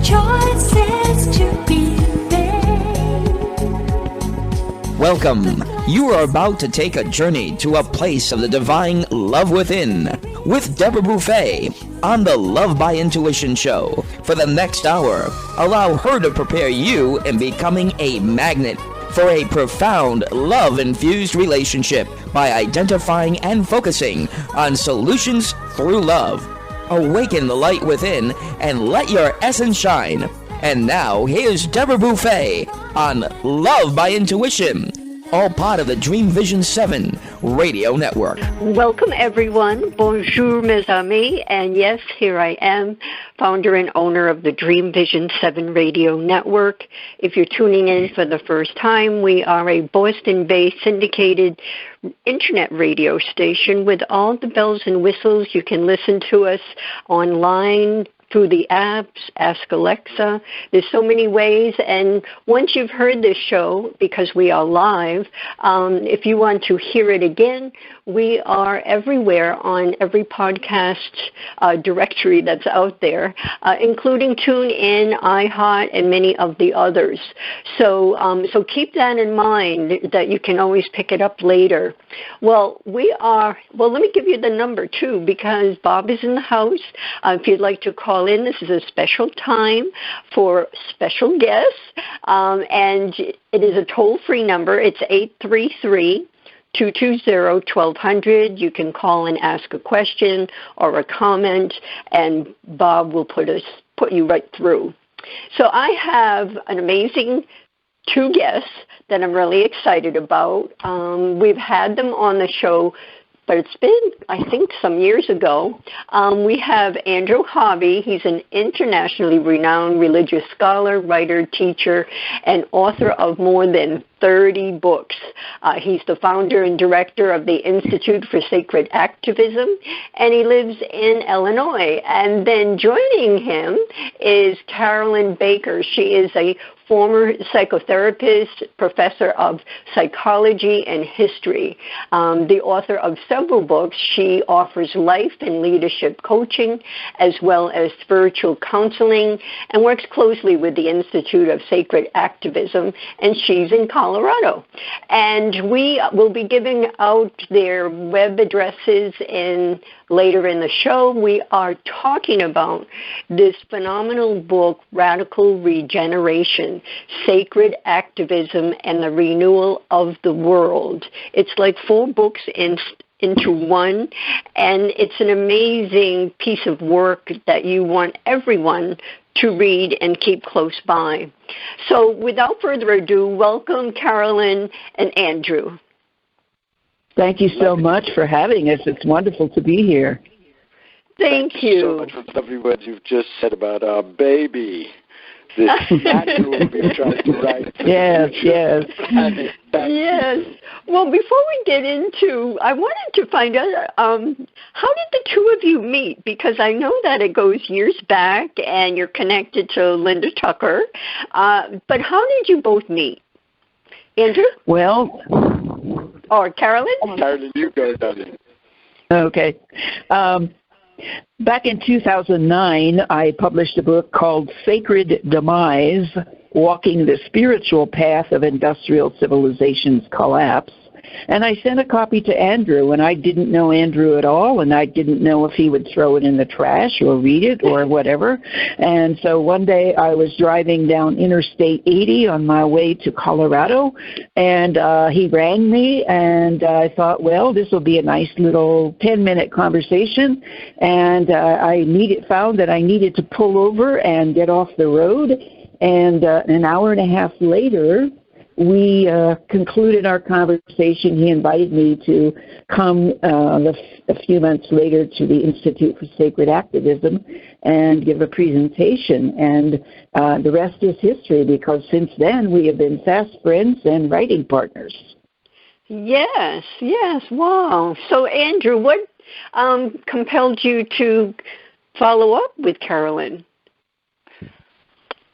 choices to be made. Welcome. You are about to take a journey to a place of the divine love within with Deborah Beauvais on the Love by Intuition show. For the next hour, allow her to prepare you in becoming a magnet for a profound love-infused relationship by identifying and focusing on solutions through love. Awaken the light within and let your essence shine. And now, here's Deborah Beauvais on Love by Intuition, all part of the Dream Vision 7 radio network. Welcome, everyone. Bonjour, mes amis. And yes, here I am, founder and owner of the Dream Vision 7 radio network. If you're tuning in for the first time, we are a Boston-based syndicated internet radio station with all the bells and whistles. You can listen to us online, through the apps, Ask Alexa. There's so many ways, and once you've heard this show, because we are live, if you want to hear it again, we are everywhere on every podcast directory that's out there, including TuneIn, iHeart, and many of the others. So keep that in mind, that you can always pick it up later. Well, let me give you the number, too, because Bob is in the house. If you'd like to call in, this is a special time for special guests, and it is a toll-free number. It's 833-220-1200. You can call and ask a question or a comment, and Bob will put you right through. So I have an amazing two guests that I'm really excited about. We've had them on the show, but it's been, I think, some years ago. We have Andrew Harvey. He's an internationally renowned religious scholar, writer, teacher, and author of more than 30 books. He's the founder and director of the Institute for Sacred Activism, and he lives in Illinois. And then joining him is Carolyn Baker. She is a former psychotherapist, professor of psychology and history. The author of several books, she offers life and leadership coaching as well as spiritual counseling and works closely with the Institute of Sacred Activism, and she's in Colorado. And we will be giving out their web addresses later in the show. We are talking about this phenomenal book, Radical Regeneration, Sacred Activism and the Renewal of the World. It's like 4 books into one, and it's an amazing piece of work that you want everyone to read and keep close by. So without further ado, welcome Carolyn and Andrew. Thank you so much for having us. It's wonderful to be here. Thank you so much for the lovely words you've just said about our baby. This manual we've tried to write. Yes. Yes. Well, before we get into, I wanted to find out, how did the two of you meet? Because I know that it goes years back and you're connected to Linda Tucker. But how did you both meet? Andrew? Well. Or Carolyn? Carolyn, you go, darling. Okay. Back in 2009, I published a book called Sacred Demise, Walking the Spiritual Path of Industrial Civilization's Collapse. And I sent a copy to Andrew, and I didn't know Andrew at all, and I didn't know if he would throw it in the trash or read it or whatever. And so one day I was driving down Interstate 80 on my way to Colorado, and he rang me, and I thought, well, this will be a nice little 10-minute conversation. And I found that I needed to pull over and get off the road. And an hour and a half later, we concluded our conversation. He invited me to come a few months later to the Institute for Sacred Activism and give a presentation. And the rest is history, because since then we have been fast friends and writing partners. Yes. Wow. So, Andrew, what compelled you to follow up with Carolyn?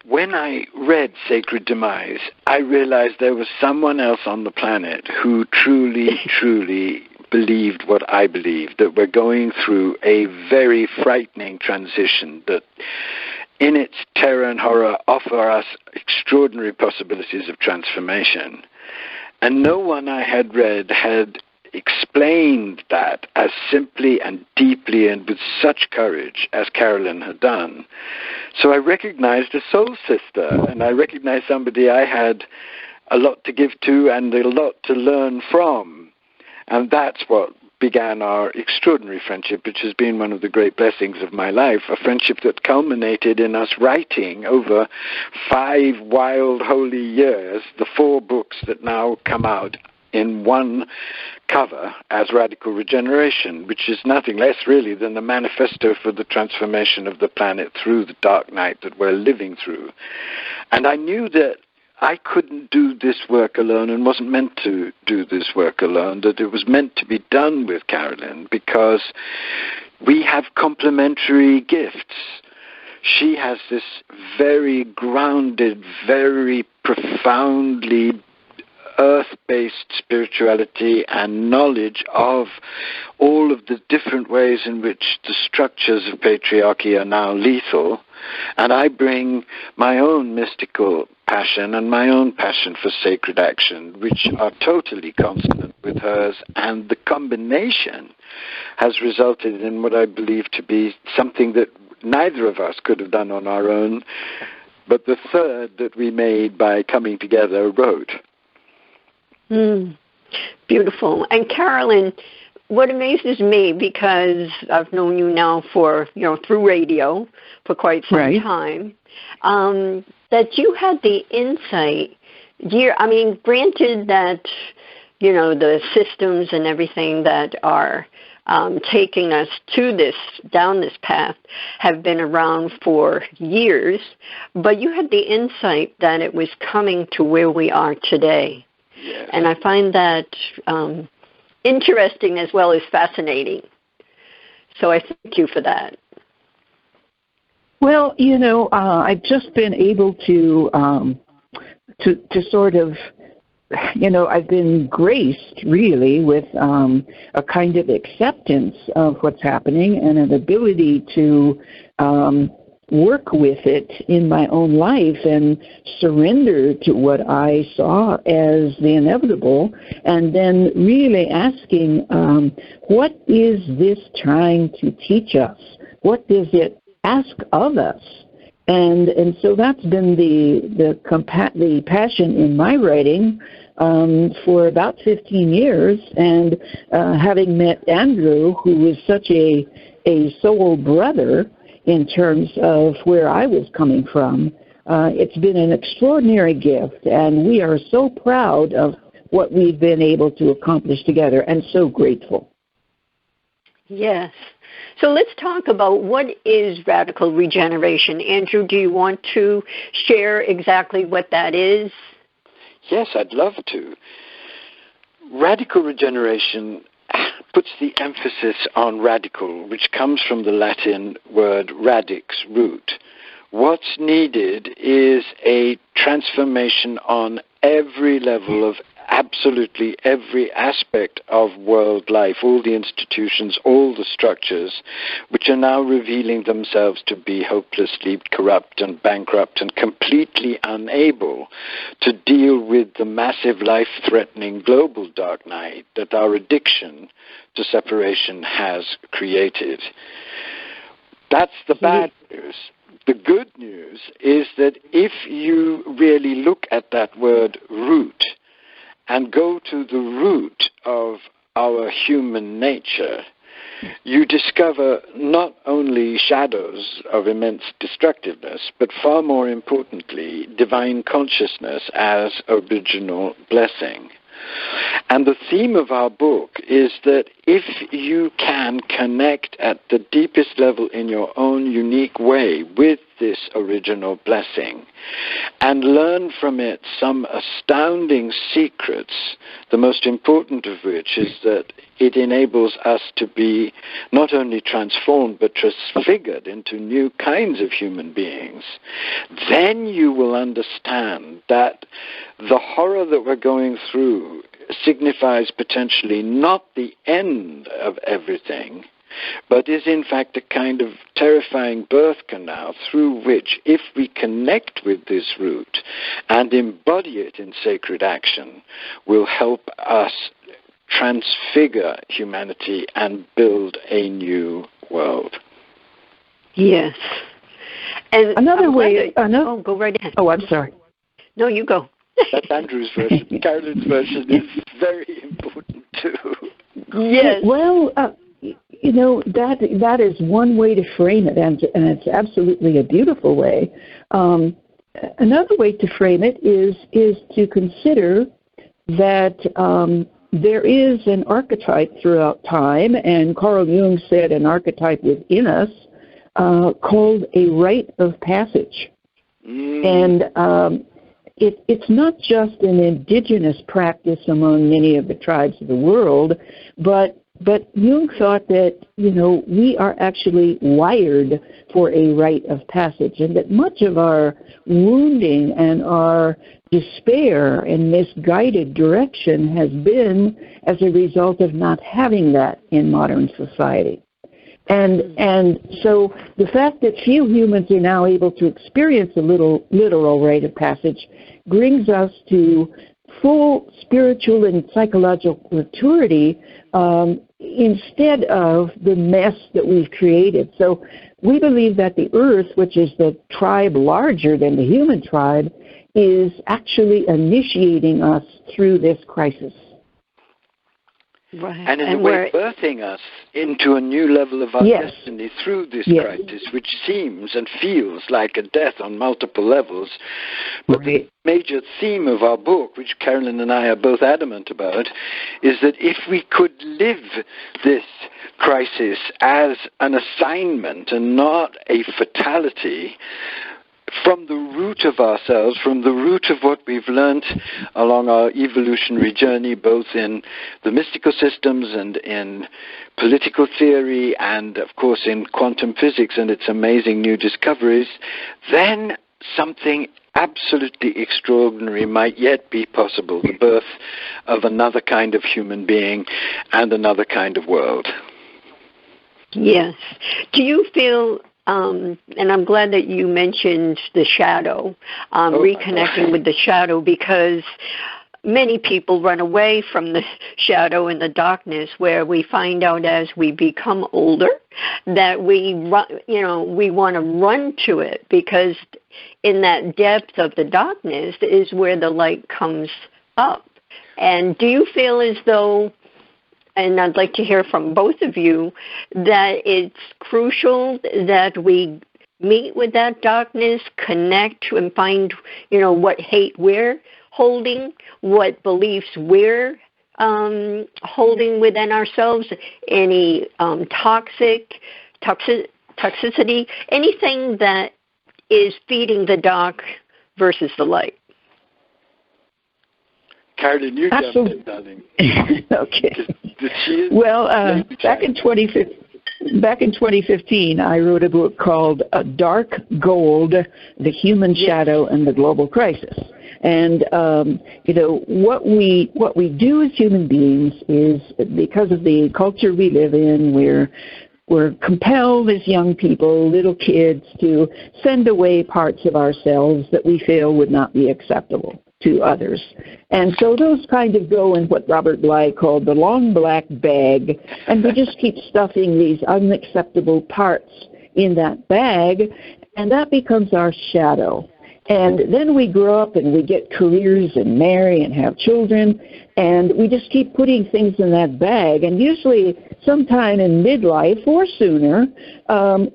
When I read Sacred Demise, I realized there was someone else on the planet who truly believed what I believed, that we're going through a very frightening transition, that in its terror and horror, offer us extraordinary possibilities of transformation. And no one I had read had explained that as simply and deeply and with such courage as Carolyn had done. So I recognized a soul sister, and I recognized somebody I had a lot to give to and a lot to learn from. And that's what began our extraordinary friendship, which has been one of the great blessings of my life, a friendship that culminated in us writing over 5 wild, holy years, the 4 books that now come out in one cover as Radical Regeneration, which is nothing less really than the manifesto for the transformation of the planet through the dark night that we're living through. And I knew that I couldn't do this work alone and wasn't meant to do this work alone, that it was meant to be done with Carolyn because we have complementary gifts. She has this very grounded, very profoundly earth-based spirituality and knowledge of all of the different ways in which the structures of patriarchy are now lethal. And I bring my own mystical passion and my own passion for sacred action, which are totally consonant with hers. And the combination has resulted in what I believe to be something that neither of us could have done on our own, but the third that we made by coming together wrote. Beautiful. And Carolyn, what amazes me, because I've known you now for, through radio for quite some time, that you had the insight. Granted that, the systems and everything that are taking us down this path have been around for years, but you had the insight that it was coming to where we are today. Yes. And I find that interesting as well as fascinating. So I thank you for that. Well, I've just been able to sort of, I've been graced really with a kind of acceptance of what's happening and an ability to work with it in my own life and surrender to what I saw as the inevitable, and then really asking, what is this trying to teach us? What does it ask of us? And so that's been the passion in my writing for about 15 years, and having met Andrew, who was such a soul brother in terms of where I was coming from, it's been an extraordinary gift, and we are so proud of what we've been able to accomplish together, and so grateful. Yes. So let's talk about what is radical regeneration. Andrew, do you want to share exactly what that is? Yes, I'd love to. Radical regeneration puts the emphasis on radical, which comes from the Latin word radix, root. What's needed is a transformation on every level of absolutely every aspect of world life, all the institutions, all the structures, which are now revealing themselves to be hopelessly corrupt and bankrupt and completely unable to deal with the massive life-threatening global dark night that our addiction to separation has created. That's the bad news. The good news is that if you really look at that word root and go to the root of our human nature, you discover not only shadows of immense destructiveness, but far more importantly, divine consciousness as original blessing. And the theme of our book is that if you can connect at the deepest level in your own unique way with this original blessing and learn from it some astounding secrets, the most important of which is that it enables us to be not only transformed but transfigured into new kinds of human beings, then you will understand that the horror that we're going through signifies potentially not the end of everything, but is in fact a kind of terrifying birth canal through which, if we connect with this root and embody it in sacred action, will help us transfigure humanity and build a new world. Yes. And Another way... oh, go right ahead. Oh, I'm sorry. No, you go. That's Andrew's version. Carolyn's version is very important too. Yes. Well, that is one way to frame it, and it's absolutely a beautiful way. Another way to frame it is to consider that there is an archetype throughout time, and Carl Jung said an archetype within us called a rite of passage. And it's not just an indigenous practice among many of the tribes of the world, but Jung thought that, we are actually wired for a rite of passage, and that much of our wounding and our despair and misguided direction has been as a result of not having that in modern society. And so the fact that few humans are now able to experience a literal rite of passage brings us to full spiritual and psychological maturity instead of the mess that we've created. So we believe that the earth, which is the tribe larger than the human tribe, is actually initiating us through this crisis. Right. And in a way birthing us into a new level of our destiny through this crisis, which seems and feels like a death on multiple levels. But the major theme of our book, which Carolyn and I are both adamant about, is that if we could live this crisis as an assignment and not a fatality, from the root of ourselves, from the root of what we've learned along our evolutionary journey, both in the mystical systems and in political theory and, of course, in quantum physics and its amazing new discoveries, then something absolutely extraordinary might yet be possible, the birth of another kind of human being and another kind of world. Yes. Do you feel... and I'm glad that you mentioned the shadow, reconnecting with the shadow, because many people run away from the shadow and the darkness, where we find out as we become older that we want to run to it, because in that depth of the darkness is where the light comes up. And do you feel as though, and I'd like to hear from both of you, that it's crucial that we meet with that darkness, connect and find, what hate we're holding, what beliefs we're holding within ourselves, any toxicity, anything that is feeding the dark versus the light? Carolyn, you jump in, darling. Okay. Well, back in 2015, I wrote a book called Dark Gold, The Human Shadow and the Global Crisis. And, what we do as human beings is, because of the culture we live in, we're compelled as young people, little kids, to send away parts of ourselves that we feel would not be acceptable to others. And so those kind of go in what Robert Bly called the long black bag, and we just keep stuffing these unacceptable parts in that bag, and that becomes our shadow. And then we grow up and we get careers and marry and have children, and we just keep putting things in that bag. And usually sometime in midlife or sooner,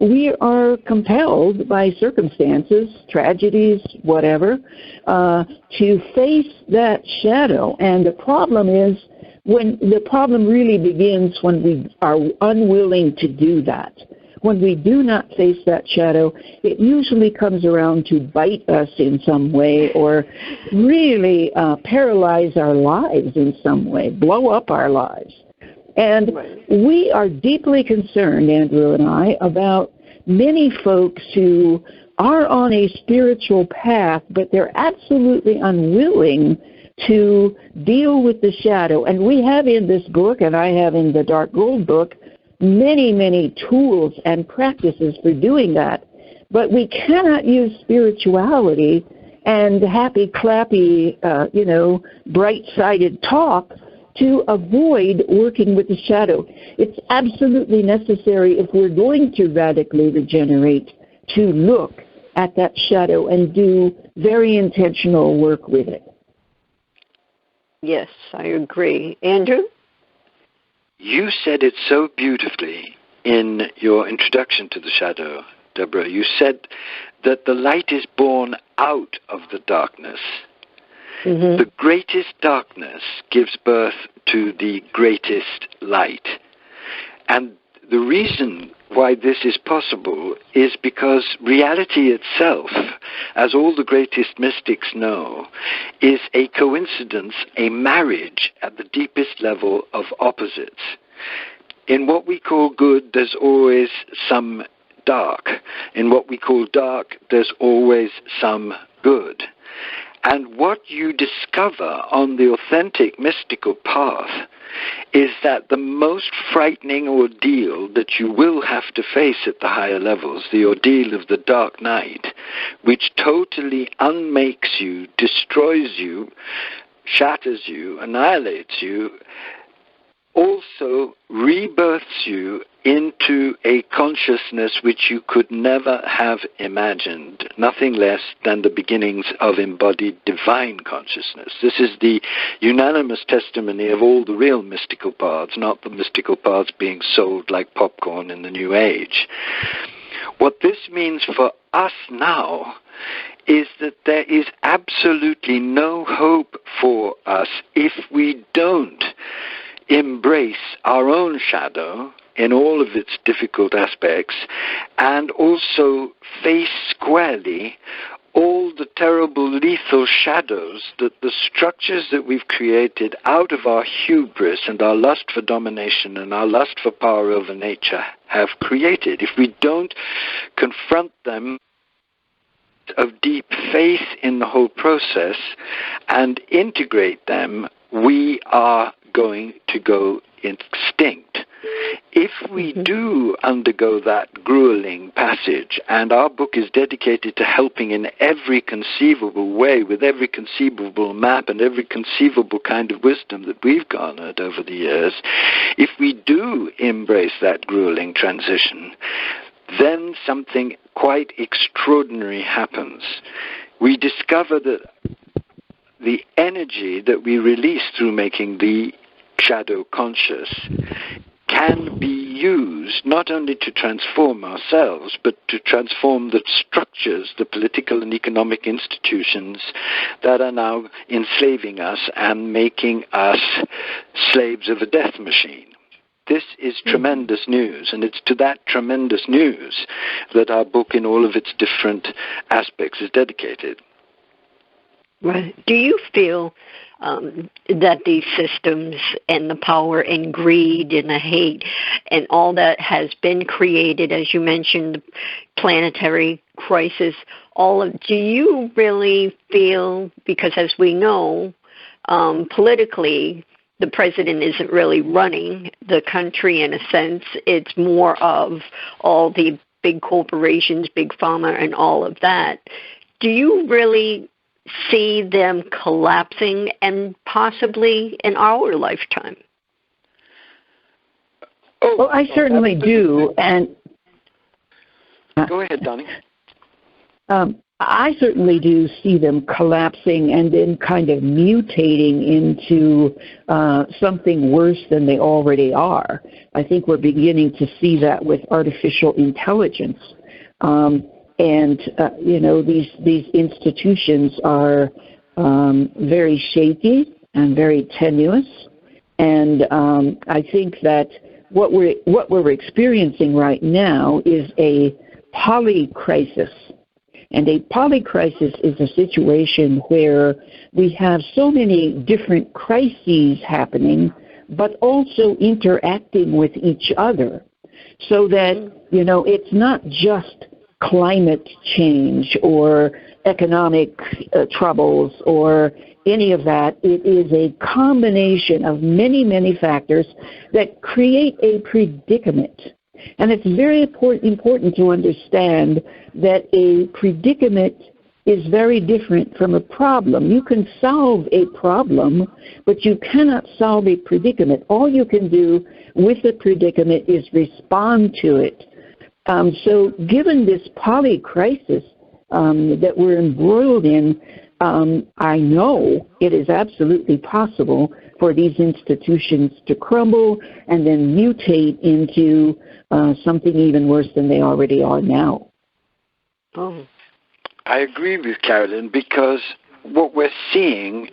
we are compelled by circumstances, tragedies, whatever, to face that shadow. And the problem really begins when we are unwilling to do that. When we do not face that shadow, it usually comes around to bite us in some way, or really paralyze our lives in some way, blow up our lives. And we are deeply concerned, Andrew and I, about many folks who are on a spiritual path, but they're absolutely unwilling to deal with the shadow. And we have in this book, and I have in the Dark Gold book, many, many tools and practices for doing that. But we cannot use spirituality and happy, clappy, bright-sided talk to avoid working with the shadow. It's absolutely necessary if we're going to radically regenerate to look at that shadow and do very intentional work with it. Yes, I agree. Andrew? You said it so beautifully in your introduction to the shadow, Deborah. You said that the light is born out of the darkness. Mm-hmm. The greatest darkness gives birth to the greatest light. And the reason why this is possible is because reality itself, as all the greatest mystics know, is a coincidence, a marriage at the deepest level of opposites. In what we call good, there's always some dark. In what we call dark, there's always some good. And what you discover on the authentic mystical path is that the most frightening ordeal that you will have to face at the higher levels, the ordeal of the dark night, which totally unmakes you, destroys you, shatters you, annihilates you, also rebirths you into a consciousness which you could never have imagined, nothing less than the beginnings of embodied divine consciousness. This is the unanimous testimony of all the real mystical paths, not the mystical paths being sold like popcorn in the New Age. What this means for us now is that there is absolutely no hope for us if we don't embrace our own shadow in all of its difficult aspects, and also face squarely all the terrible lethal shadows that the structures that we've created out of our hubris and our lust for domination and our lust for power over nature have created. If we don't confront them of deep faith in the whole process and integrate them, we are going to go extinct. If we do undergo that grueling passage, and our book is dedicated to helping in every conceivable way, with every conceivable map and every conceivable kind of wisdom that we've garnered over the years, if we do embrace that grueling transition, then something quite extraordinary happens. We discover that the energy that we release through making the shadow conscious can be used not only to transform ourselves, but to transform the structures, the political and economic institutions that are now enslaving us and making us slaves of a death machine. This is tremendous news, and it's to that tremendous news that our book in all of its different aspects is dedicated. Right. Do you feel that these systems and the power and greed and the hate and all that has been created, as you mentioned, the planetary crisis, do you really feel, because as we know, politically, the president isn't really running the country in a sense. It's more of all the big corporations, big pharma, and all of that. Do you really see them collapsing, and possibly in our lifetime? Well, I certainly do. And go ahead, Donnie. I certainly do see them collapsing and then kind of mutating into something worse than they already are. I think we're beginning to see that with artificial intelligence. These institutions are very shaky and very tenuous. And I think that what we're experiencing right now is a polycrisis. And a polycrisis is a situation where we have so many different crises happening, but also interacting with each other. So that, it's not just climate change or economic troubles or any of that. It is a combination of many, many factors that create a predicament. And it's very important to understand that a predicament is very different from a problem. You can solve a problem, but you cannot solve a predicament. All you can do with the predicament is respond to it. So given this polycrisis that we're embroiled in, I know it is absolutely possible for these institutions to crumble and then mutate into something even worse than they already are now. Oh. I agree with Carolyn, because what we're seeing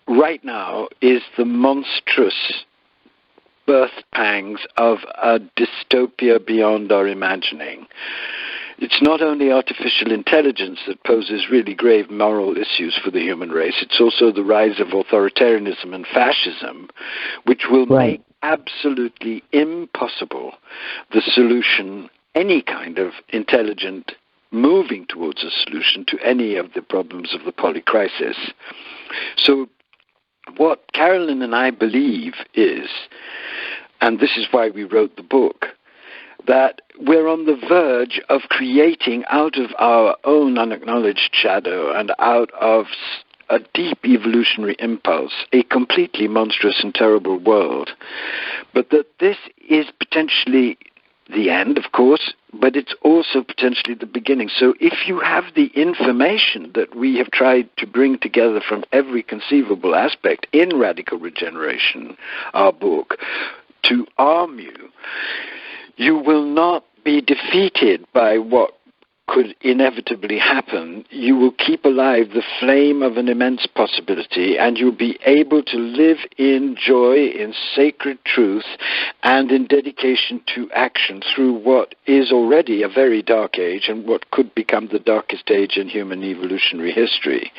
right now is the monstrous birth pangs of a dystopia beyond our imagining. It's not only artificial intelligence that poses really grave moral issues for the human race, it's also the rise of authoritarianism and fascism, which will make absolutely impossible the solution, any kind of intelligent moving towards a solution to any of the problems of the polycrisis. So what Carolyn and I believe is, and this is why we wrote the book, that we're on the verge of creating out of our own unacknowledged shadow and out of a deep evolutionary impulse a completely monstrous and terrible world. But that this is potentially the end, of course, but it's also potentially the beginning. So if you have the information that we have tried to bring together from every conceivable aspect in Radical Regeneration, our book, to arm you, you will not be defeated by what could inevitably happen. You will keep alive the flame of an immense possibility, and you'll be able to live in joy, in sacred truth, and in dedication to action through what is already a very dark age and what could become the darkest age in human evolutionary history.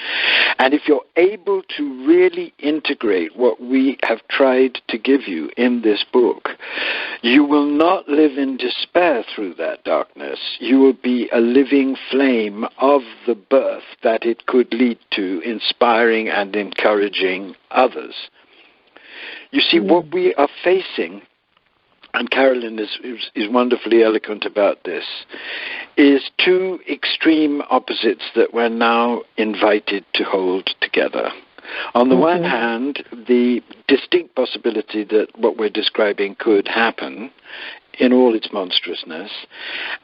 And if you're able to really integrate what we have tried to give you in this book, you will not live in despair through that darkness. You will be a living flame of the birth that it could lead to, inspiring and encouraging others. You see, what we are facing, and Carolyn is wonderfully eloquent about this, is two extreme opposites that we're now invited to hold together. On the one hand, the distinct possibility that what we're describing could happen in all its monstrousness,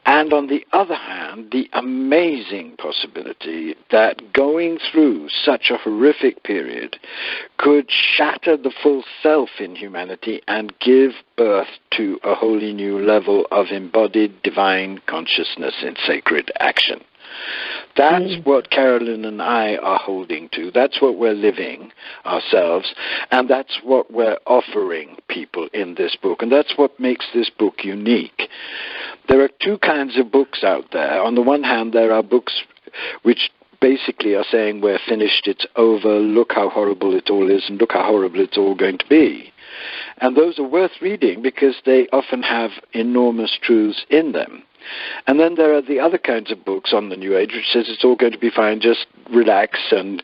and on the other hand, the amazing possibility that going through such a horrific period could shatter the full self in humanity and give birth to a wholly new level of embodied divine consciousness in sacred action. That's what Carolyn and I are holding to. That's what we're living ourselves, and that's what we're offering people in this book, and that's what makes this book unique. There are two kinds of books out there. On the one hand, there are books which basically are saying we're finished, it's over, look how horrible it all is, and look how horrible it's all going to be. And those are worth reading because they often have enormous truths in them. And then there are the other kinds of books on the New Age which says it's all going to be fine, just relax and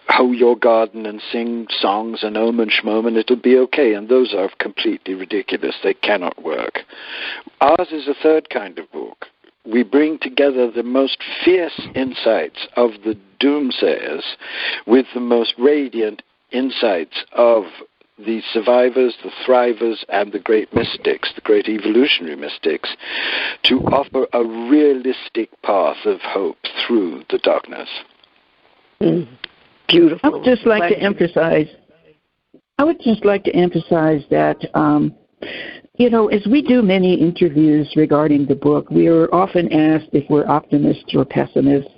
hoe your garden and sing songs and om and shmom and it'll be okay. And those are completely ridiculous. They cannot work. Ours is a third kind of book. We bring together the most fierce insights of the doomsayers with the most radiant insights of the survivors, the thrivers, and the great mystics, the great evolutionary mystics, to offer a realistic path of hope through the darkness. Beautiful. I would just like to emphasize that, as we do many interviews regarding the book, we are often asked if we're optimists or pessimists.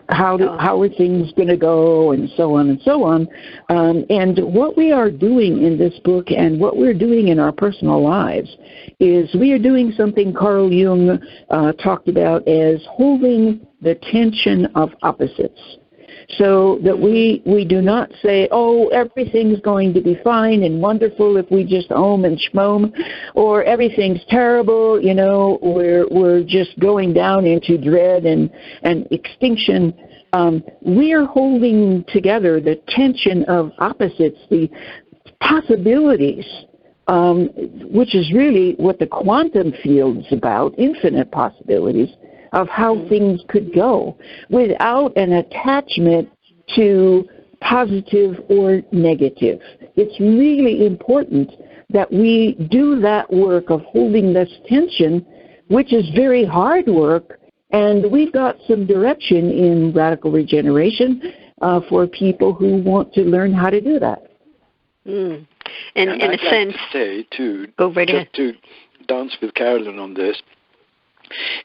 How are things going to go, and so on and so on. And what we are doing in this book and what we're doing in our personal lives is we are doing something Carl Jung talked about as holding the tension of opposites. so that we do not say, oh, everything's going to be fine and wonderful if we just ohm and shmoam, or everything's terrible, we're just going down into dread and extinction. We're holding together the tension of opposites, the possibilities, which is really what the quantum field's about, infinite possibilities of how things could go without an attachment to positive or negative. It's really important that we do that work of holding this tension, which is very hard work, and we've got some direction in Radical Regeneration for people who want to learn how to do that. And in I'd a like sense, to say, too, go right ahead. just to dance with Carolyn on this,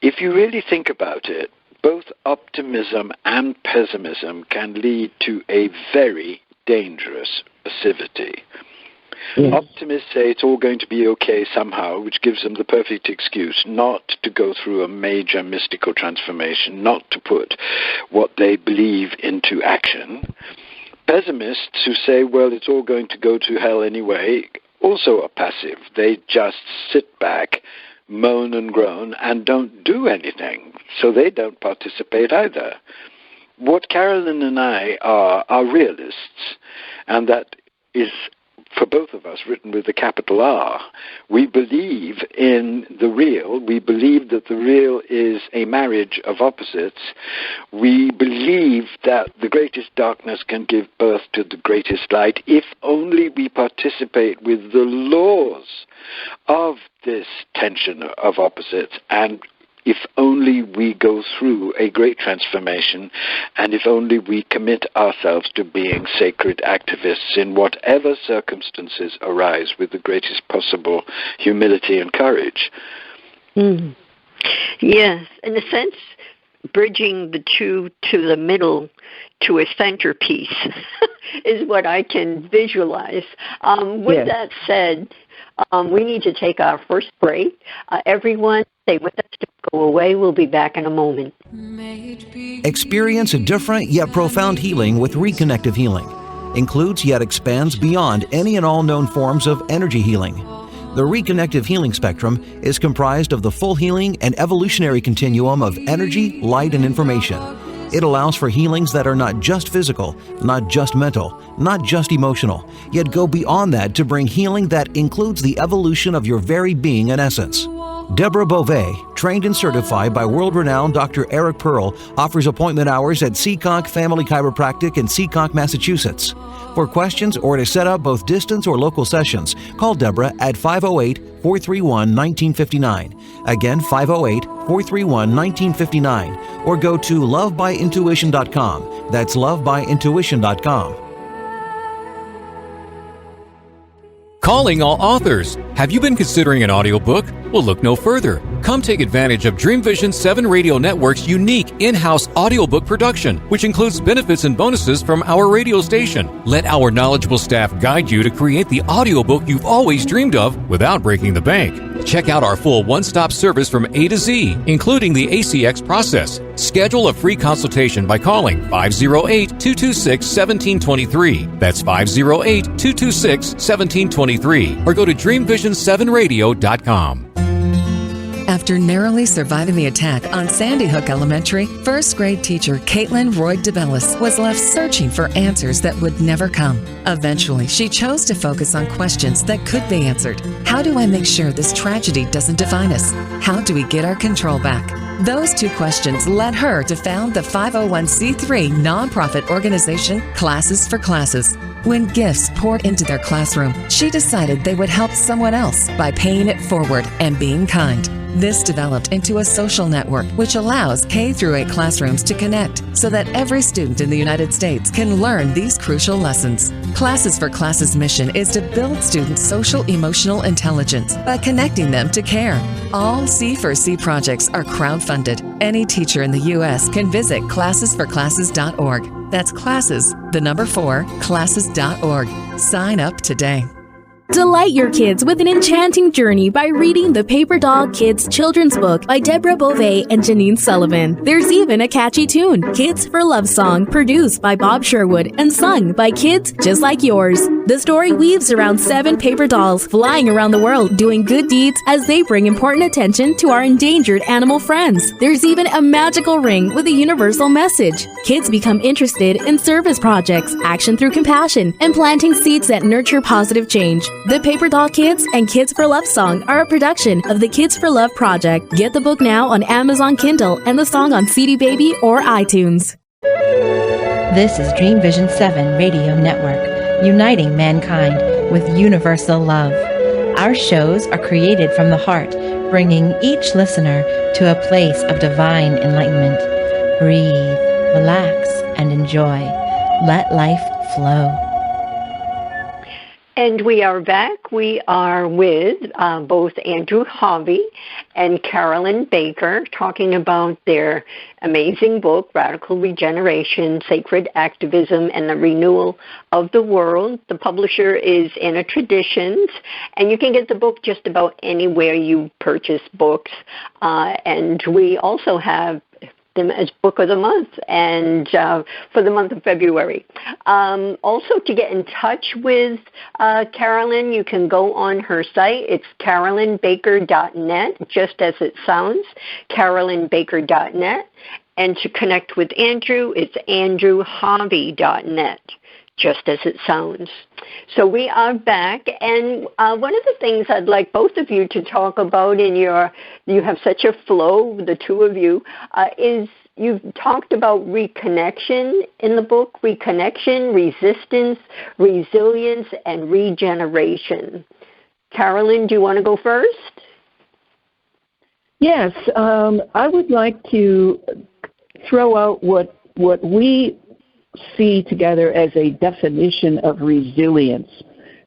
if you really think about it, both optimism and pessimism can lead to a very dangerous passivity. Yes. Optimists say it's all going to be okay somehow, which gives them the perfect excuse not to go through a major mystical transformation, not to put what they believe into action. Pessimists who say, well, it's all going to go to hell anyway, also are passive. They just sit back, moan and groan, and don't do anything. So they don't participate either. What Carolyn and I are realists, and that is, for both of us, written with a capital R. We believe in the real. We believe that the real is a marriage of opposites. We believe that the greatest darkness can give birth to the greatest light if only we participate with the laws of this tension of opposites, and if only we go through a great transformation, and if only we commit ourselves to being sacred activists in whatever circumstances arise with the greatest possible humility and courage. Mm. Yes, in a sense, bridging the two to the middle to a centerpiece is what I can visualize. With that said, we need to take our first break. Everyone, stay with us. Don't go away. We'll be back in a moment. Experience a different yet profound healing with Reconnective Healing. Includes yet expands beyond any and all known forms of energy healing. The Reconnective Healing spectrum is comprised of the full healing and evolutionary continuum of energy, light, and information. It allows for healings that are not just physical, not just mental, not just emotional, yet go beyond that to bring healing that includes the evolution of your very being and essence. Deborah Beauvais, trained and certified by world-renowned Dr. Eric Pearl, offers appointment hours at Seacock Family Chiropractic in Seacock, Massachusetts. For questions or to set up both distance or local sessions, call Deborah at 508-431-1959. Again, 508-431-1959. Or go to lovebyintuition.com. That's lovebyintuition.com. Calling all authors. Have you been considering an audiobook? Well, look no further. Come take advantage of Dream Vision 7 Radio Network's unique in-house audiobook production, which includes benefits and bonuses from our radio station. Let our knowledgeable staff guide you to create the audiobook you've always dreamed of without breaking the bank. Check out our full one-stop service from A to Z, including the ACX process. Schedule a free consultation by calling 508-226-1723. That's 508-226-1723. Or go to dreamvision7radio.com. After narrowly surviving the attack on Sandy Hook Elementary, first grade teacher Caitlin Roy DeBellis was left searching for answers that would never come. Eventually, she chose to focus on questions that could be answered. How do I make sure this tragedy doesn't define us? How do we get our control back? Those two questions led her to found the 501c3 nonprofit organization Classes for Classes. When gifts poured into their classroom, she decided they would help someone else by paying it forward and being kind. This developed into a social network which allows K-8 classrooms to connect so that every student in the United States can learn these crucial lessons. Classes for Classes' mission is to build students' social-emotional intelligence by connecting them to care. All C4C projects are crowdfunded. Any teacher in the U.S. can visit classesforclasses.org. That's classes, the number 4, classes.org. Sign up today. Delight your kids with an enchanting journey by reading the Paper Doll Kids children's book by Deborah Beauvais and Janine Sullivan. There's even a catchy tune, Kids for Love song, produced by Bob Sherwood and sung by kids just like yours. The story weaves around 7 paper dolls flying around the world doing good deeds as they bring important attention to our endangered animal friends. There's even a magical ring with a universal message. Kids become interested in service projects, action through compassion, and planting seeds that nurture positive change. The Paper Doll Kids and Kids for Love song are a production of the Kids for Love Project. Get the book now on Amazon Kindle and the song on CD Baby or iTunes. This is Dream Vision 7 Radio Network, uniting mankind with universal love. Our shows are created from the heart, bringing each listener to a place of divine enlightenment. Breathe, relax, and enjoy. Let life flow. And we are back. We are with both Andrew Harvey and Carolyn Baker talking about their amazing book, Radical Regeneration, Sacred Activism, and the Renewal of the World. The publisher is Inner Traditions, and you can get the book just about anywhere you purchase books. And we also have them as Book of the Month, and for the month of February. Also, to get in touch with Carolyn, you can go on her site. It's carolynbaker.net, just as it sounds, carolynbaker.net. And to connect with Andrew, it's andrewharvey.net, just as it sounds. So we are back, and one of the things I'd like both of you to talk about you have such a flow, the two of you, is you've talked about reconnection in the book, reconnection, resistance, resilience, and regeneration. Carolyn, do you want to go first? Yes, I would like to throw out what we see together as a definition of resilience.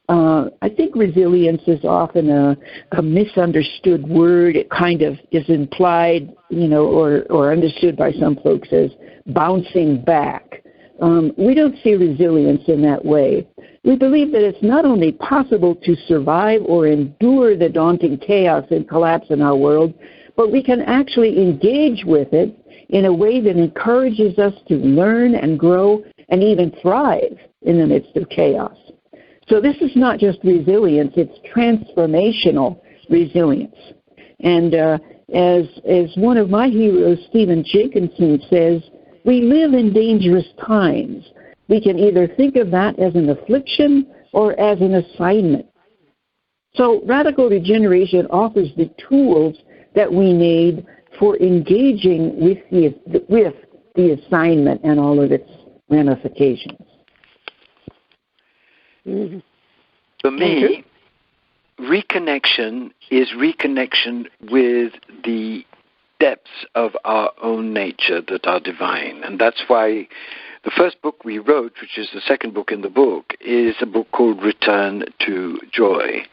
I think resilience is often a misunderstood word. It kind of is implied, or understood by some folks as bouncing back. We don't see resilience in that way. We believe that it's not only possible to survive or endure the daunting chaos and collapse in our world, but we can actually engage with it in a way that encourages us to learn and grow and even thrive in the midst of chaos. So this is not just resilience, it's transformational resilience. And as one of my heroes, Stephen Jenkinson, says, we live in dangerous times. We can either think of that as an affliction or as an assignment. So Radical Regeneration offers the tools that we need for engaging with the assignment and all of its ramifications. Mm-hmm. For me, reconnection is reconnection with the depths of our own nature that are divine. And that's why the first book we wrote, which is the second book in the book, is a book called Return to Joy.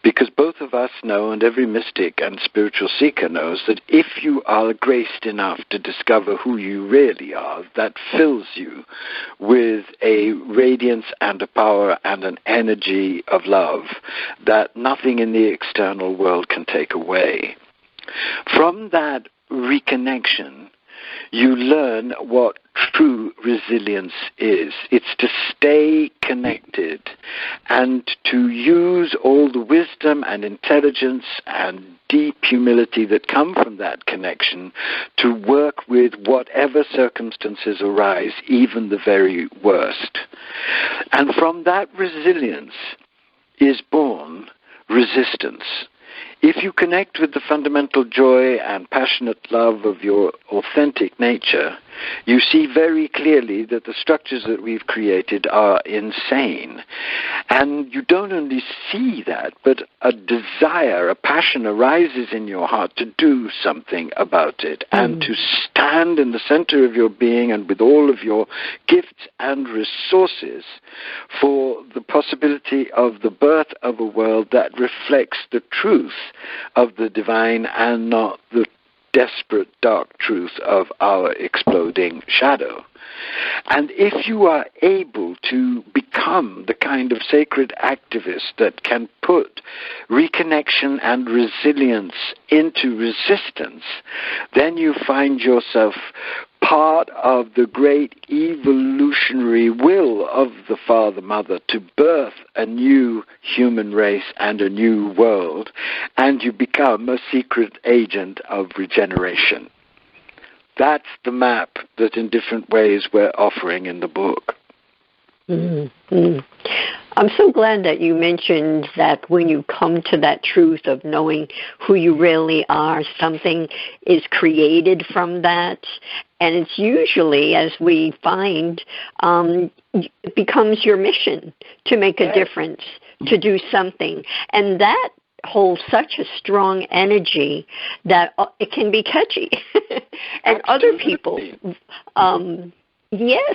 Because both of us know, and every mystic and spiritual seeker knows, that if you are graced enough to discover who you really are, that fills you with a radiance and a power and an energy of love that nothing in the external world can take away. From that reconnection, you learn what true resilience is. It's to stay connected and to use all the wisdom and intelligence and deep humility that come from that connection to work with whatever circumstances arise, even the very worst. And from that resilience is born resistance. If you connect with the fundamental joy and passionate love of your authentic nature, you see very clearly that the structures that we've created are insane. And you don't only see that, but a desire, a passion arises in your heart to do something about it and to stand in the center of your being and with all of your gifts and resources for the possibility of the birth of a world that reflects the truth of the divine and not the desperate dark truth of our exploding shadow. And if you are able to become become the kind of sacred activist that can put reconnection and resilience into resistance, then you find yourself part of the great evolutionary will of the Father Mother to birth a new human race and a new world, and you become a secret agent of regeneration. That's the map that in different ways we're offering in the book. Mm-hmm. I'm so glad that you mentioned that when you come to that truth of knowing who you really are, something is created from that. And it's usually, as we find, it becomes your mission to make a difference, to do something. And that holds such a strong energy that it can be catchy. And other people,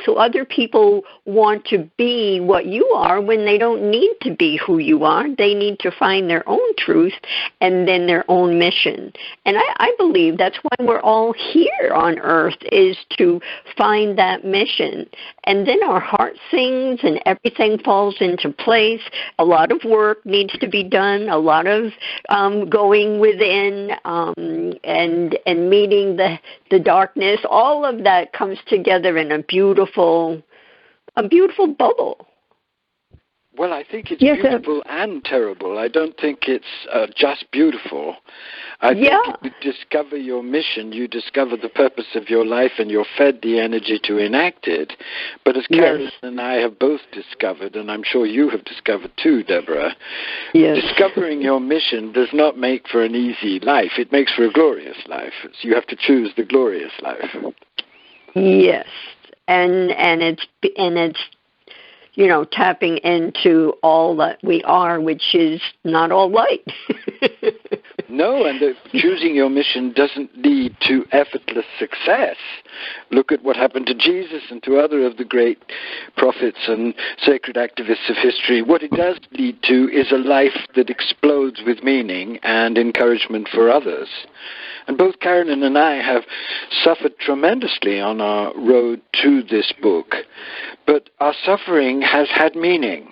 so other people want to be what you are when they don't need to be who you are. They need to find their own truth and then their own mission. And I believe that's why we're all here on earth, is to find that mission. And then our heart sings and everything falls into place. A lot of work needs to be done, a lot of going within and meeting the darkness. All of that comes together in a beautiful bubble. Well, I think it's beautiful and terrible. I don't think it's just beautiful. I think you discover your mission, you discover the purpose of your life, and you're fed the energy to enact it. But as Carolyn and I have both discovered, and I'm sure you have discovered too, Deborah, discovering your mission does not make for an easy life. It makes for a glorious life. So you have to choose the glorious life. Yes. And it's tapping into all that we are, which is not all light. No, and choosing your mission doesn't lead to effortless success. Look at what happened to Jesus and to other of the great prophets and sacred activists of history. What it does lead to is a life that explodes with meaning and encouragement for others. And both Carolyn and I have suffered tremendously on our road to this book, but our suffering has had meaning.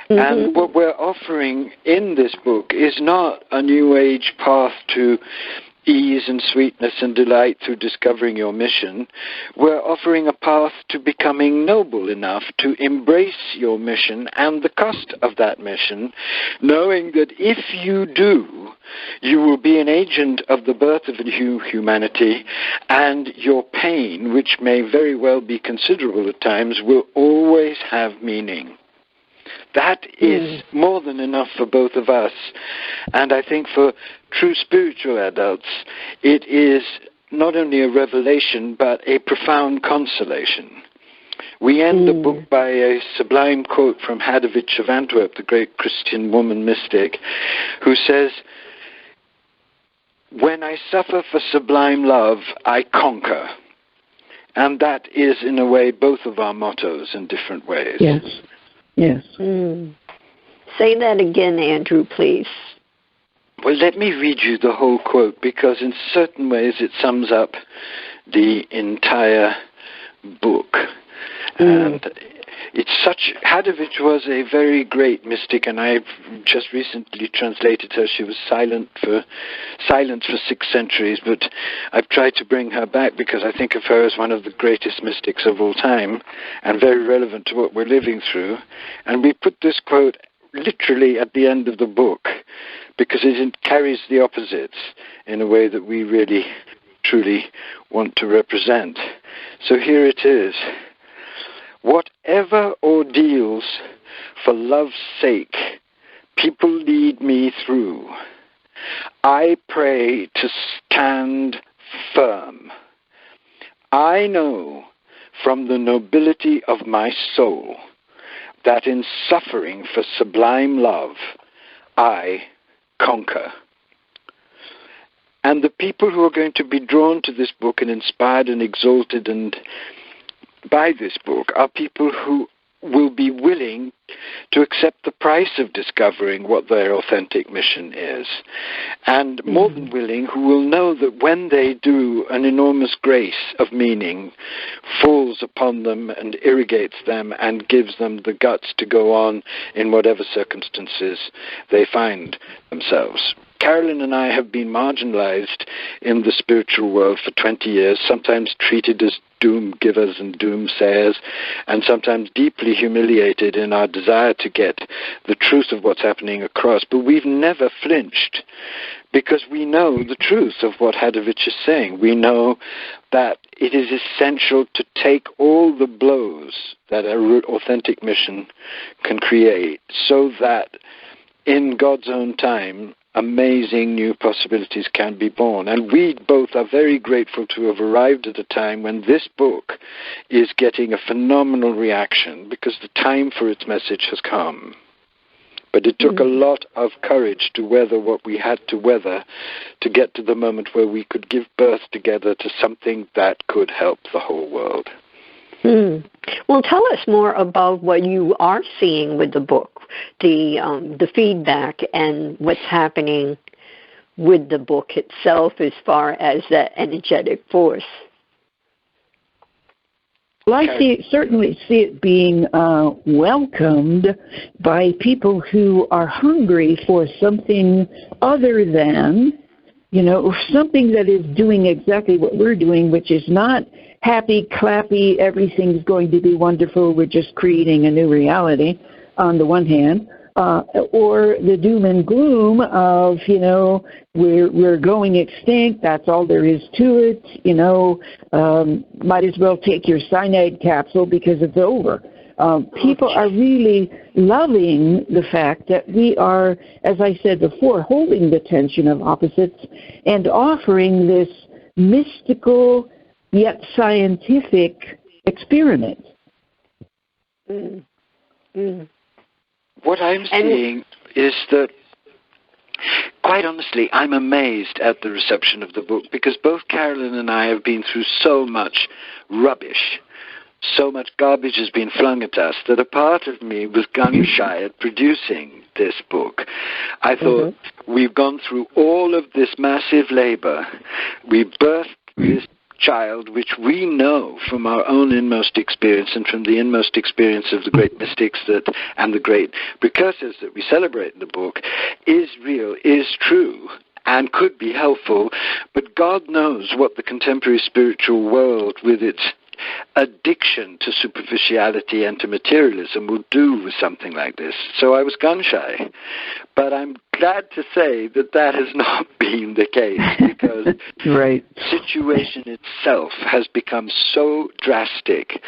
Mm-hmm. And what we're offering in this book is not a new age path to ease and sweetness and delight through discovering your mission. We're offering a path to becoming noble enough to embrace your mission and the cost of that mission, knowing that if you do, you will be an agent of the birth of a new humanity, and your pain, which may very well be considerable at times, will always have meaning. That is more than enough for both of us. And I think for true spiritual adults, it is not only a revelation, but a profound consolation. We end the book by a sublime quote from Hadovich of Antwerp, the great Christian woman mystic, who says, "When I suffer for sublime love, I conquer." And that is, in a way, both of our mottos in different ways. Yes. Yes. Say that again, Andrew, please. Well, let me read you the whole quote, because in certain ways it sums up the entire book. And it's such... Hadovich was a very great mystic, and I've just recently translated her. She was silent for 6 centuries, but I've tried to bring her back because I think of her as one of the greatest mystics of all time and very relevant to what we're living through. And we put this quote literally at the end of the book because it carries the opposites in a way that we really, truly want to represent. So here it is. "Whatever ordeals for love's sake people lead me through, I pray to stand firm. I know from the nobility of my soul that in suffering for sublime love, I conquer." And the people who are going to be drawn to this book and inspired and exalted and by this book are people who will be willing to accept the price of discovering what their authentic mission is. And more than willing, who will know that when they do, an enormous grace of meaning falls upon them and irrigates them and gives them the guts to go on in whatever circumstances they find themselves. Carolyn and I have been marginalized in the spiritual world for 20 years, sometimes treated as doom givers and doomsayers, and sometimes deeply humiliated in our desire to get the truth of what's happening across. But we've never flinched because we know the truth of what Hadovich is saying. We know that it is essential to take all the blows that an authentic mission can create so that in God's own time, amazing new possibilities can be born. And we both are very grateful to have arrived at a time when this book is getting a phenomenal reaction because the time for its message has come. But it took a lot of courage to weather what we had to weather to get to the moment where we could give birth together to something that could help the whole world. Well, tell us more about what you are seeing with the book, the feedback and what's happening with the book itself as far as that energetic force. Well, I certainly see it being welcomed by people who are hungry for something other than, something that is doing exactly what we're doing, which is not happy, clappy, everything's going to be wonderful, we're just creating a new reality on the one hand, or the doom and gloom of, we're going extinct, that's all there is to it, might as well take your cyanide capsule because it's over. People are really loving the fact that we are, as I said before, holding the tension of opposites and offering this mystical yet scientific experiment. What I'm seeing is that, quite honestly, I'm amazed at the reception of the book because both Carolyn and I have been through so much rubbish. So much garbage has been flung at us that a part of me was gun-shy at producing this book. I thought, we've gone through all of this massive labor. We birthed this child, which we know from our own inmost experience and from the inmost experience of the great mystics and the great precursors that we celebrate in the book, is real, is true, and could be helpful. But God knows what the contemporary spiritual world, with its addiction to superficiality and to materialism, will do with something like this. So I was gun-shy. But I'm glad to say that has not been the case because the situation itself has become so drastic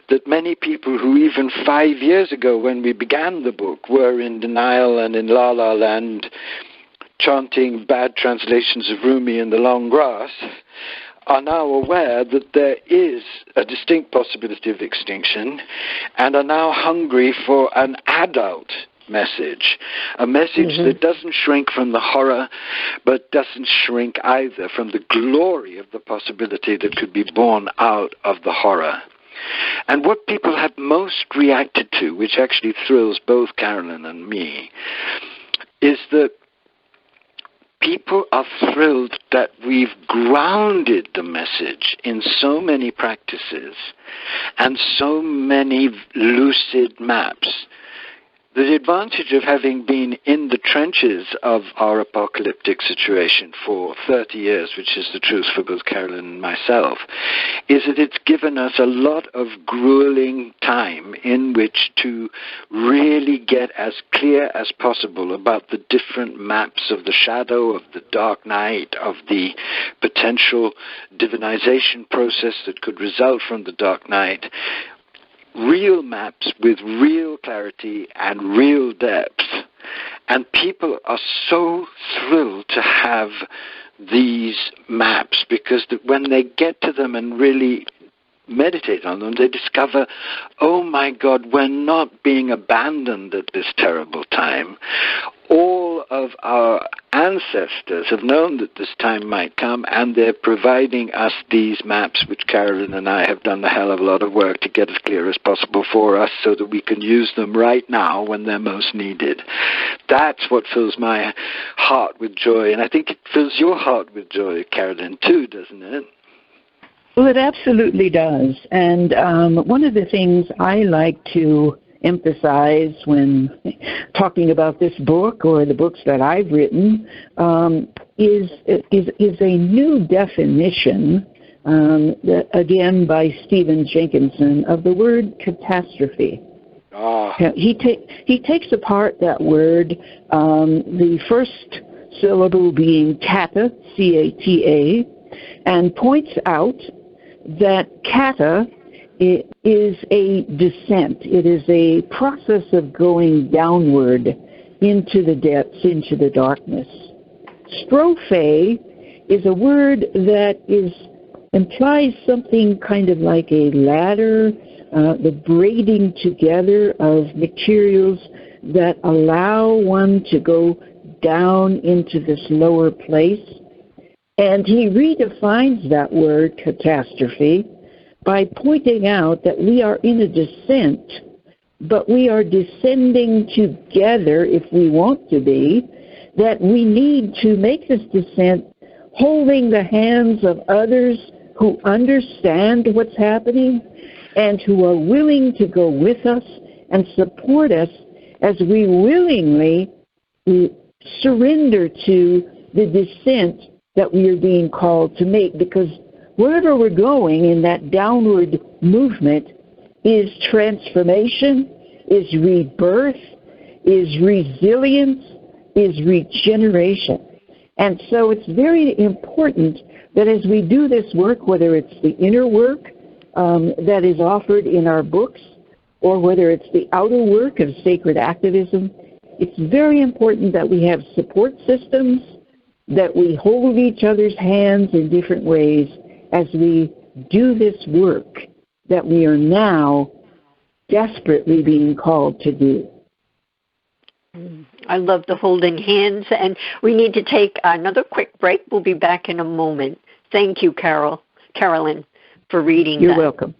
that many people who even 5 years ago when we began the book were in denial and in la-la land chanting bad translations of Rumi in the long grass are now aware that there is a distinct possibility of extinction and are now hungry for an adult message, a message that doesn't shrink from the horror but doesn't shrink either from the glory of the possibility that could be born out of the horror. And what people have most reacted to, which actually thrills both Carolyn and me, is that people are thrilled that we've grounded the message in so many practices and so many lucid maps. The advantage of having been in the trenches of our apocalyptic situation for 30 years, which is the truth for both Carolyn and myself, is that it's given us a lot of grueling time in which to really get as clear as possible about the different maps of the shadow, of the dark night, of the potential divinization process that could result from the dark night. Real maps with real clarity and real depth. And people are so thrilled to have these maps because when they get to them and really meditate on them, they discover, oh my God, we're not being abandoned at this terrible time. All all of our ancestors have known that this time might come, and they're providing us these maps, which Carolyn and I have done a hell of a lot of work to get as clear as possible for us so that we can use them right now when they're most needed. That's what fills my heart with joy, and I think it fills your heart with joy, Carolyn, too, doesn't it? Well, it absolutely does. And one of the things I like to emphasize when talking about this book or the books that I've written is a new definition, again by Stephen Jenkinson, of the word catastrophe. He takes apart that word, the first syllable being kata, C-A-T-A, and points out that kata is a descent. It is a process of going downward into the depths, into the darkness. Strophe is a word that implies something kind of like a ladder, the braiding together of materials that allow one to go down into this lower place. And he redefines that word, catastrophe, by pointing out that we are in a descent, but we are descending together if we want to be, that we need to make this descent holding the hands of others who understand what's happening and who are willing to go with us and support us as we willingly surrender to the descent that we are being called to make, because wherever we're going in that downward movement is transformation, is rebirth, is resilience, is regeneration. And so it's very important that as we do this work, whether it's the inner work that is offered in our books or whether it's the outer work of sacred activism, it's very important that we have support systems, that we hold each other's hands in different ways as we do this work that we are now desperately being called to do. I love the holding hands, and we need to take another quick break. We'll be back in a moment. Thank you, Carolyn, for reading that. You're welcome.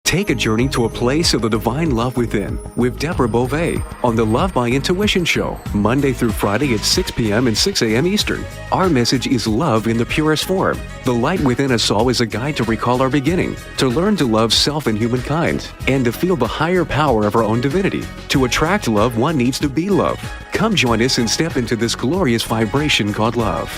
Take a journey to a place of the divine love within with Deborah Beauvais on the Love by Intuition show, Monday through Friday at 6 p.m. and 6 a.m. Eastern. Our message is love in the purest form. The light within us all is a guide to recall our beginning, to learn to love self and humankind, and to feel the higher power of our own divinity. To attract love, one needs to be love. Come join us and step into this glorious vibration called love.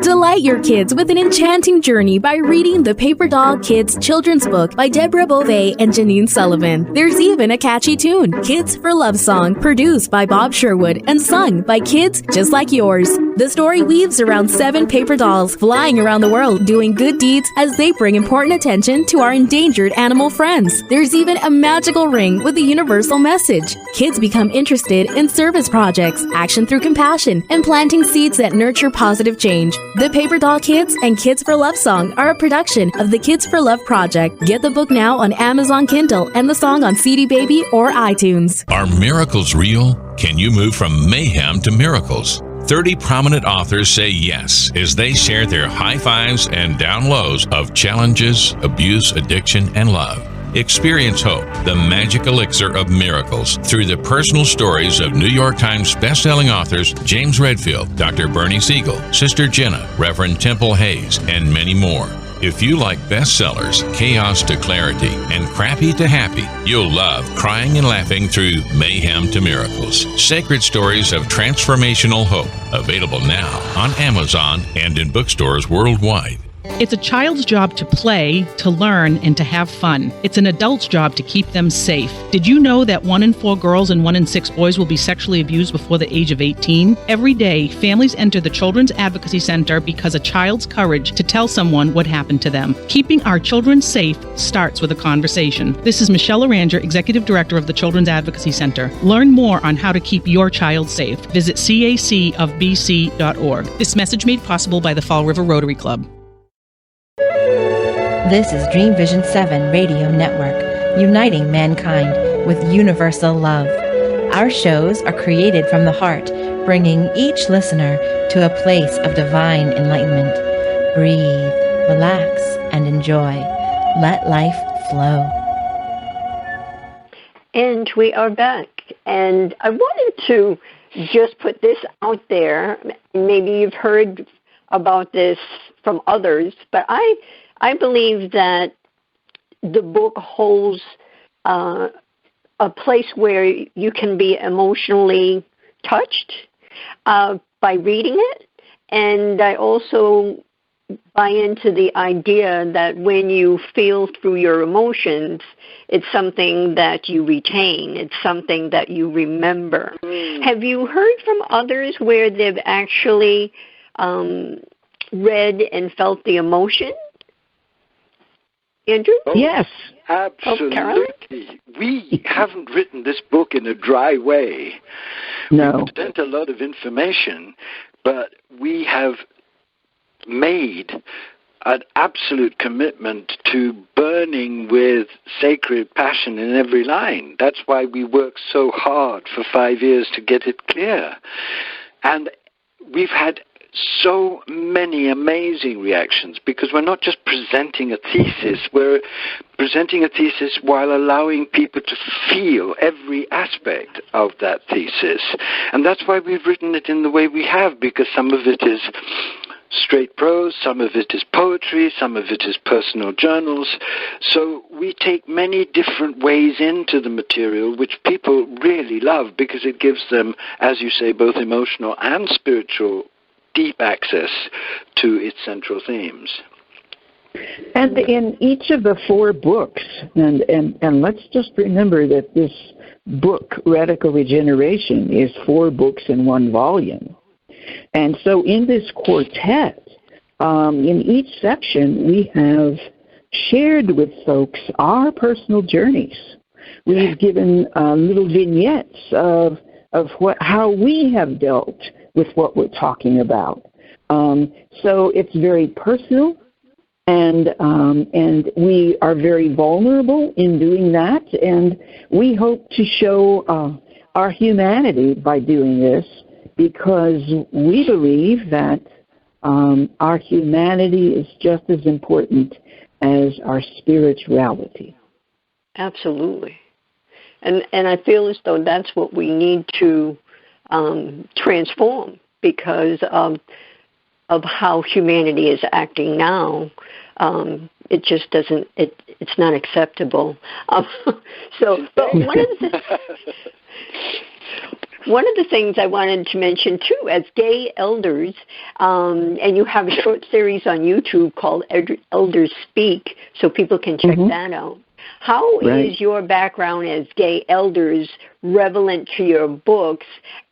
Delight your kids with an enchanting journey by reading the Paper Doll Kids children's book by Deborah Beauvais and Janine Sullivan. There's even a catchy tune, Kids for Love Song, produced by Bob Sherwood and sung by kids just like yours. The story weaves around 7 paper dolls flying around the world doing good deeds as they bring important attention to our endangered animal friends. There's even a magical ring with a universal message. Kids become interested in service projects, action through compassion, and planting seeds that nurture positive change. The Paper Doll Kids and Kids for Love Song are a production of the Kids for Love Project. Get the book now on Amazon Kindle and the song on CD Baby or iTunes. Are miracles real? Can you move from mayhem to miracles? 30 prominent authors say yes as they share their high fives and down lows of challenges, abuse, addiction, and love. Experience hope, the magic elixir of miracles, through the personal stories of New York Times bestselling authors James Redfield, Dr. Bernie Siegel, Sister Jenna, Reverend Temple Hayes, and many more. If you like bestsellers, chaos to clarity, and crappy to happy, you'll love crying and laughing through mayhem to miracles. Sacred stories of transformational hope. Available now on Amazon and in bookstores worldwide. It's a child's job to play, to learn, and to have fun. It's an adult's job to keep them safe. Did you know that 1 in 4 girls and 1 in 6 boys will be sexually abused before the age of 18? Every day, families enter the Children's Advocacy Center because a child's courage to tell someone what happened to them. Keeping our children safe starts with a conversation. This is Michelle Aranger, Executive Director of the Children's Advocacy Center. Learn more on how to keep your child safe. Visit cacofbc.org. This message made possible by the Fall River Rotary Club. This is Dream Vision 7 Radio Network, uniting mankind with universal love. Our shows are created from the heart, bringing each listener to a place of divine enlightenment. Breathe, relax, and enjoy. Let life flow. And we are back. And I wanted to just put this out there. Maybe you've heard about this from others, but I believe that the book holds a place where you can be emotionally touched by reading it. And I also buy into the idea that when you feel through your emotions, it's something that you retain. It's something that you remember. Have you heard from others where they've actually read and felt the emotion? Andrew? Oh, yes. Absolutely. Carolyn? We haven't written this book in a dry way. No. We've sent a lot of information, but we have made an absolute commitment to burning with sacred passion in every line. That's why we worked so hard for 5 years to get it clear. And we've had so many amazing reactions because we're not just presenting a thesis, we're presenting a thesis while allowing people to feel every aspect of that thesis. And that's why we've written it in the way we have, because some of it is straight prose, some of it is poetry, some of it is personal journals. So we take many different ways into the material, which people really love because it gives them, as you say, both emotional and spiritual deep access to its central themes. And in each of the 4 books, and let's just remember that this book, Radical Regeneration, is 4 books in 1 volume. And so in this quartet, in each section, we have shared with folks our personal journeys. We've given little vignettes of how we have dealt with what we're talking about. So it's very personal, and we are very vulnerable in doing that, and we hope to show our humanity by doing this, because we believe that our humanity is just as important as our spirituality. Absolutely. And I feel as though that's what we need to transform because of how humanity is acting now. It just doesn't, it's not acceptable. So, but one of the things I wanted to mention, too, as gay elders, and you have a short series on YouTube called Elders Speak, so people can check that out. How is your background as gay elders relevant to your books,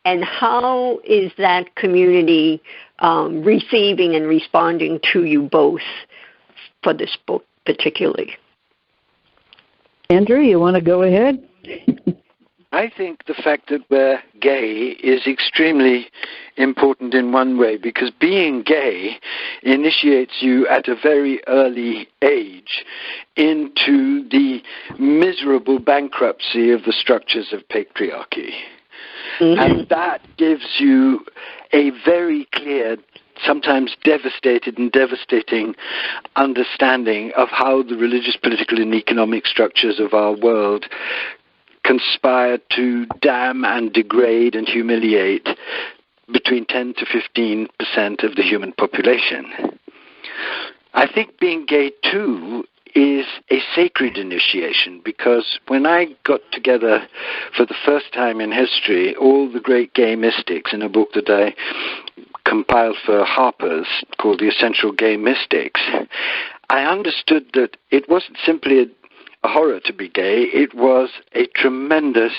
and how is that community receiving and responding to you both for this book particularly? Andrew, you want to go ahead? I think the fact that we're gay is extremely important in one way, because being gay initiates you at a very early age into the miserable bankruptcy of the structures of patriarchy. And that gives you a very clear, sometimes devastating understanding of how the religious, political, and economic structures of our world conspire to damn and degrade and humiliate between 10 to 15% of the human population. I think being gay, too, is a sacred initiation, because when I got together for the first time in history all the great gay mystics in a book that I compiled for Harper's called The Essential Gay Mystics, I understood that it wasn't simply a horror to be gay, it was a tremendous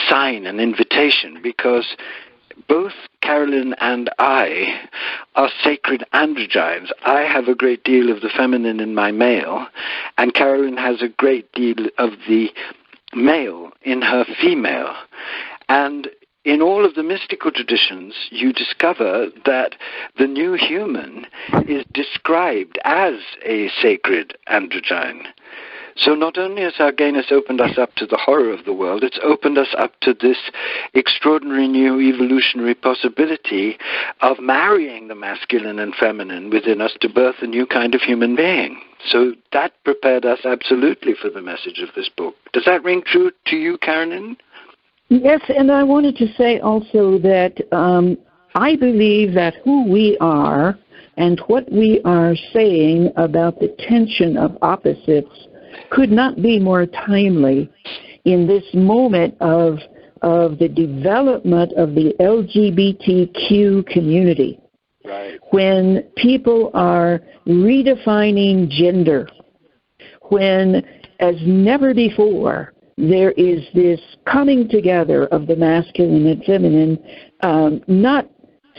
sign, an invitation, because both Carolyn and I are sacred androgynes. I have a great deal of the feminine in my male, and Carolyn has a great deal of the male in her female. And in all of the mystical traditions, you discover that the new human is described as a sacred androgyne. So not only has our gayness opened us up to the horror of the world, it's opened us up to this extraordinary new evolutionary possibility of marrying the masculine and feminine within us to birth a new kind of human being. So that prepared us absolutely for the message of this book. Does that ring true to you, Carolyn? Yes, and I wanted to say also that I believe that who we are and what we are saying about the tension of opposites could not be more timely in this moment of the development of the LGBTQ community. Right. When people are redefining gender, when, as never before, there is this coming together of the masculine and feminine, not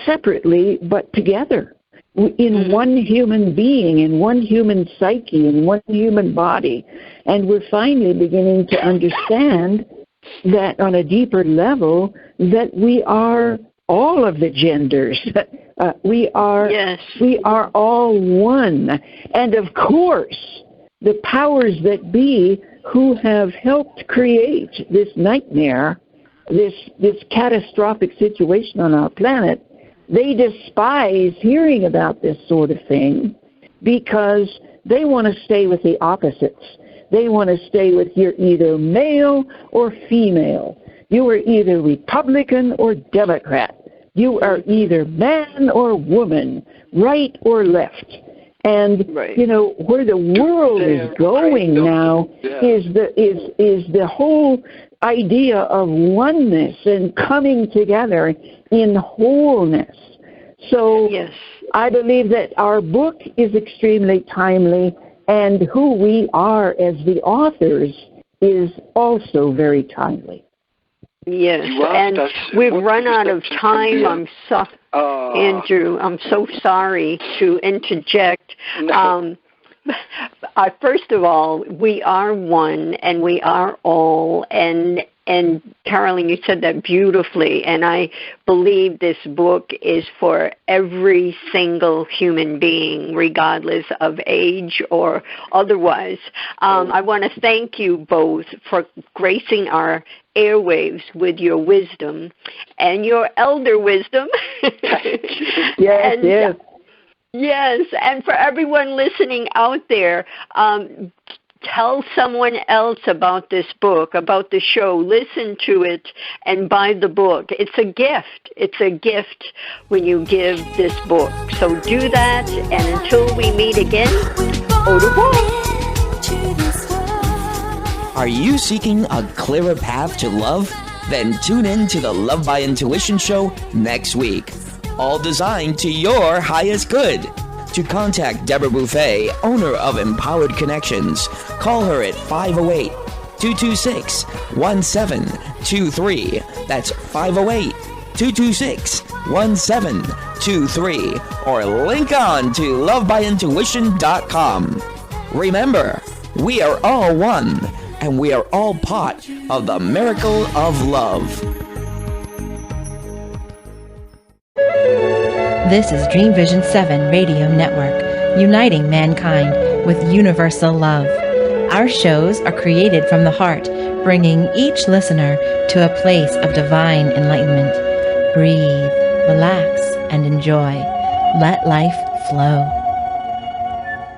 separately, but together, in one human being, in one human psyche, in one human body. And we're finally beginning to understand that on a deeper level, that we are all of the genders. We are all one. And of course, the powers that be who have helped create this nightmare, this catastrophic situation on our planet, they despise hearing about this sort of thing because they want to stay with the opposites. They want to stay with you're either male or female. You are either Republican or Democrat. You are either man or woman, right or left. And you know where the world is going now is the whole idea of oneness and coming together in wholeness. So I believe that our book is extremely timely, and who we are as the authors is also very timely. Yes, and we've run out of time. Andrew, I'm so sorry to interject. No. First of all, we are one, and we are all, and Carolyn, you said that beautifully, and I believe this book is for every single human being, regardless of age or otherwise. I want to thank you both for gracing our airwaves with your wisdom and your elder wisdom. Yes. Yes, and for everyone listening out there, tell someone else about this book, about the show. Listen to it and buy the book. It's a gift. It's a gift when you give this book. So do that, and until we meet again, au revoir. Are you seeking a clearer path to love? Then tune in to the Love by Intuition show next week. All designed to your highest good. To contact Deborah Beauvais, owner of Empowered Connections, call her at 508-226-1723. That's 508-226-1723. Or link on to lovebyintuition.com. Remember, we are all one, and we are all part of the miracle of love. This is Dream Vision 7 Radio Network, uniting mankind with universal love. Our shows are created from the heart, bringing each listener to a place of divine enlightenment. Breathe, relax, and enjoy. Let life flow.